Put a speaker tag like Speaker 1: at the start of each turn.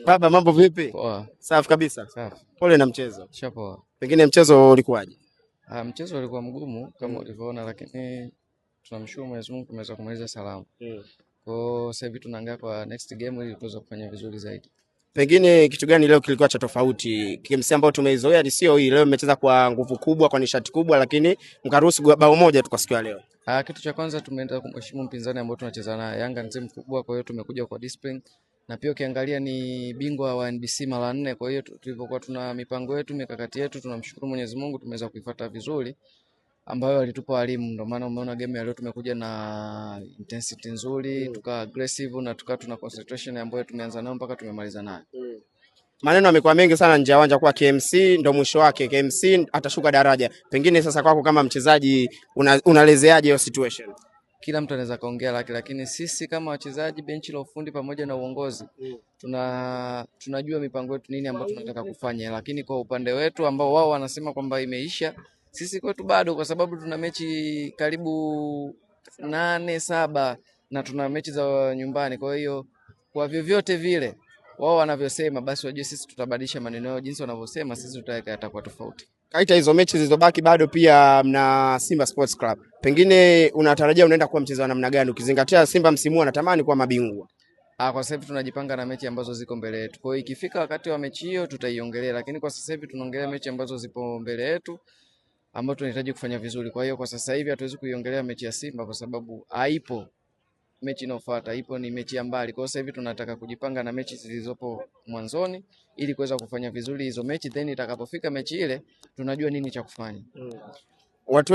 Speaker 1: Baba, mambo vipi?
Speaker 2: Poa.
Speaker 1: Safi kabisa.
Speaker 2: Safi.
Speaker 1: Pole na mchezo.
Speaker 2: Shapoa.
Speaker 1: Pengine mchezo ulikuwaje?
Speaker 2: Mchezo ulikuwa mgumu kama ulivyoona, lakini tunamshukuru Mwenyezi Mungu tumeweza kumaliza salama. Kwa sasa hivi tunaangalia kwa next game ili tuweze kufanya vizuri zaidi.
Speaker 1: Pengine kitu gani leo kilikuwa cha tofauti? KMC ambayo tumeizoea sio hii. Leo mmecheza kwa nguvu kubwa, kwa nishati kubwa, lakini mkaruhusu bao moja tu kwa siku ya leo.
Speaker 2: Kitu cha kwanza tumeenda kumheshimu mpinzani ambao tunacheza naye. Yanga ni timu kubwa, kwa hiyo tumekuja kwa discipline. Na pia ukiangalia ni bingwa wa NBC mara 4, kwa hiyo tulivyokuwa tuna mipango yetu, mikakati yetu, tunamshukuru Mwenyezi Mungu tumeweza kuifuata vizuri ambayo alitupa walimu. Ndio maana umeona game ya leo tumekuja na intensity nzuri, tuka aggressive na tuna concentration ambayo tumeanza nayo mpaka tumemaliza nayo.
Speaker 1: Maneno yamekuwa mengi sana nje ya uwanja kwa KMC ndio mwisho wake. KMC atashuka daraja. Pengine sasa kwako kama mchezaji unalezeaje hiyo situation?
Speaker 2: Kila mtu anaweza kaongea lakini sisi kama wachezaji, benchi la ufundi pamoja na uongozi tunajua mipango yetu nini ambayo tunataka kufanya, lakini kwa upande wetu ambao wao wanasema kwamba imeisha, sisi kwetu bado, kwa sababu tuna mechi karibu 8-7 na tuna mechi za nyumbani. Kwa hiyo kwa vyovyote vile wao wanavyosema, basi wajue sisi tutabadilisha maneno yao, jinsi wanavyosema sisi tutaweka yatakuwa tofauti.
Speaker 1: Kaita hizo mechi zilizobaki bado pia mna Simba Sports Club. Pengine unatarajia unaenda kuwa mchezo wa namna gani ukizingatia Simba msimu anatamani kuwa mabingwa?
Speaker 2: Kwa sasa hivi tunajipanga na mechi ambazo ziko mbele yetu. Kwa hiyo ikifika wakati wa mechi hiyo tutaiongelea, lakini kwa sasa hivi tunaongelea mechi ambazo zipo mbele yetu ambazo tunahitaji kufanya vizuri. Kwa hiyo kwa sasa hivi hatuwezi kuiongelea mechi ya Simba kwa sababu haipo. Mechi inayofuata ipo ni mechi ya mbali. Kwa sasa hivi tunataka kujipanga na mechi zilizopo mwanzoni ili kuweza kufanya vizuri hizo mechi, then itakapofika mechi ile tunajua nini cha kufanya.
Speaker 1: Watu